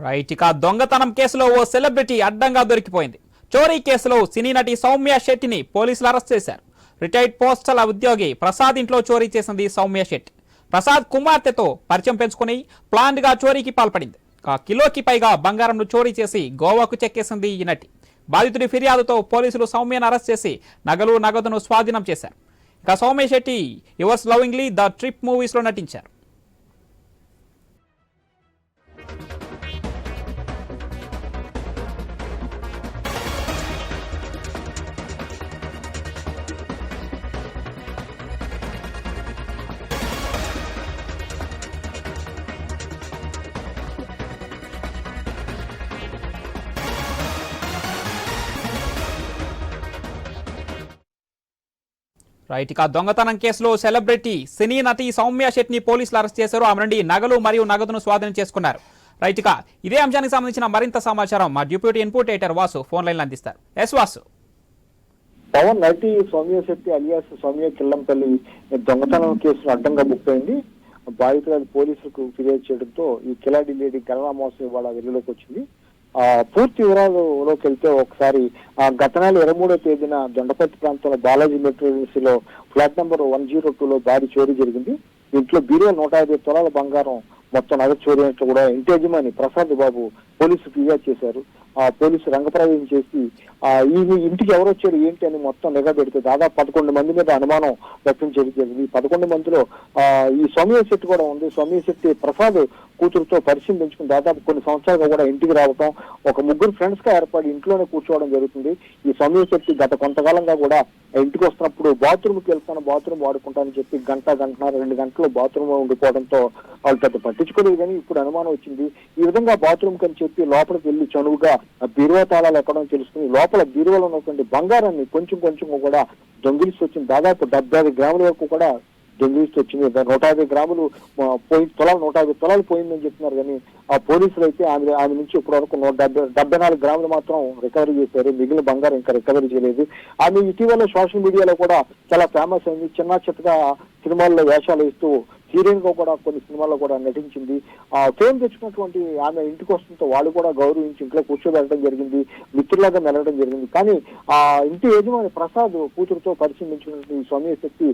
Right. ఇక దొంగతనం కేసులో ఓ సెలబ్రిటీ అడ్డంగా దొరికిపోయింది. చోరీ కేసులో సినీ నటి సౌమ్య శెట్టిని పోలీసులు అరెస్ట్ చేశారు. రిటైర్డ్ పోస్టల్ ఉద్యోగి ప్రసాద్ ఇంట్లో చోరీ చేసింది సౌమ్య శెట్టి. ప్రసాద్ కుమార్తెతో పరిచయం పెంచుకుని ప్లాన్ గా చోరీకి పాల్పడింది. కిలోకి పైగా బంగారంను చోరీ చేసి గోవాకు చెక్కేసింది ఈ నటి. బాధితుడి ఫిర్యాదుతో పోలీసులు సౌమ్యను అరెస్ట్ చేసి నగదును స్వాధీనం చేశారు. ఇక Soumya Shetty yours lovingly the trip movies లో నటించారు. రైట్. ఇక దొంగతనం కేసులో సెలబ్రిటీ సినీ నటి సౌమ్య శెట్టిని పోలీసులు అరెస్ట్ చేశారు. ఆమె నుండి నగలు మరియు నగదును స్వాధీనం చేసుకున్నారు. రైట్. ఇక ఇదే అంశానికి సంబంధించిన మరింత సమాచారం మా deputy input editor Vasu phone line అందిస్తారు. ఎస్ వాసు. పవన్ నటి సౌమ్య శెట్టి అలియాస్ సౌమ్య కిల్లంపల్లి దొంగతనం కేసును అడ్డంగా బుక్ అయింది. బాధితురాలు పోలీసులకు ఫిర్యాదు చేయడంతో ఈ కిలాడి లేడీ గణనా మోసం ఇవాళ వెలుగులోకి వచ్చింది. పూర్తి వివరాలలోకి వెళ్తే ఒకసారి గత నెల 23వ తేదీన దొండపర్తి ప్రాంతంలో బాలాజీ మెట్రోసిలో ఫ్లాట్ నెంబర్ 102లో భారీ చోరీ జరిగింది. ఇంట్లో బీరువా 150 తులాల బంగారం మొత్తం నగదు చోరీ అయినట్లు కూడా ఇంటి యజమాని ప్రసాద్ బాబు పోలీసులు ఫిర్యాదు చేశారు. పోలీసు రంగప్రవేశం చేసి ఈ ఇంటికి ఎవరు వచ్చారు ఏంటి అని మొత్తం నిఘా పెడితే దాదాపు 11 మంది మీద అనుమానం వ్యక్తం జరిగింది. ఈ 11 మందిలో ఈ సౌమ్య శెట్టి కూడా ఉంది. సౌమ్య శెట్టి ప్రసాద్ కూతురుతో పరిచయం పెంచుకుని దాదాపు కొన్ని సంవత్సరాలుగా కూడా ఇంటికి రావటం, ఒక ముగ్గురు ఫ్రెండ్స్ గా ఏర్పడి ఇంట్లోనే కూర్చోవడం జరుగుతుంది. ఈ సౌమ్య శెట్టి గత కొంతకాలంగా కూడా ఇంటికి వస్తున్నప్పుడు బాత్రూమ్కి వెళ్తాను, బాత్రూమ్ వాడుకుంటానని చెప్పి గంటన్నర 2 గంటలు బాత్రూమ్ లో ఉండిపోవడంతో వాళ్ళు పెద్ద పట్టించుకోలేదు. కానీ ఇప్పుడు అనుమానం వచ్చింది. ఈ విధంగా బాత్రూమ్ కని చెప్పి లోపలికి వెళ్లి చనువుగా బీరువా తాళాలు ఎక్కడం తెలుసుకుని లోపల బీరువాలో ఉన్నటువంటి బంగారాన్ని కొంచెం కూడా దొంగిలిసి వచ్చింది. దాదాపు 75 గ్రాముల వరకు కూడా దొంగిలిస్తూ వచ్చింది. 150 గ్రాములు పోయి 150 తులాలు పోయిందని చెప్తున్నారు. కానీ ఆ పోలీసులు అయితే ఆమె నుంచి ఇప్పటి వరకు 174 గ్రాములు మాత్రం రికవరీ చేశారు. మిగిలిన బంగారం ఇంకా రికవరీ చేయలేదు. ఆమె ఇటీవల సోషల్ మీడియాలో కూడా చాలా ఫేమస్ అయింది. చిన్న చిత్తగా సినిమాల్లో వేషాలు వేస్తూ హీరోయిన్ గా కూడా కొన్ని సినిమాల్లో కూడా నటించింది. ఫేమ్ తెచ్చుకున్నటువంటి ఆమె ఇంటికి వస్తుంటే వాళ్ళు కూడా గౌరవించి ఇంట్లో కూర్చోబెట్టడం జరిగింది, మిత్రులాగా మెలగడం జరిగింది. కానీ ఆ ఇంటి యజమాని ప్రసాద్ కూతురుతో పరిచయం పెంచుకున్నటువంటి సౌమ్య శెట్టి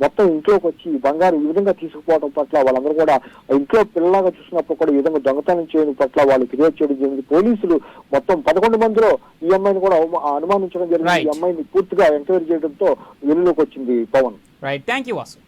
మొత్తం ఇంట్లోకి వచ్చి బంగారు ఈ విధంగా తీసుకుపోవడం పట్ల వాళ్ళందరూ కూడా ఇంట్లో పిల్లలాగా చూసినప్పుడు కూడా ఈ విధంగా దొంగతనం చేయడం పట్ల వాళ్ళు ఫిర్యాదు చేయడం జరిగింది. పోలీసులు మొత్తం 11 మందిలో ఈ అమ్మాయిని కూడా అనుమానించడం జరిగింది. ఈ అమ్మాయిని పూర్తిగా ఎంక్వైరీ చేయడంతో వెలుగులోకి వచ్చింది. Pawan. Right. Thank you Vasu.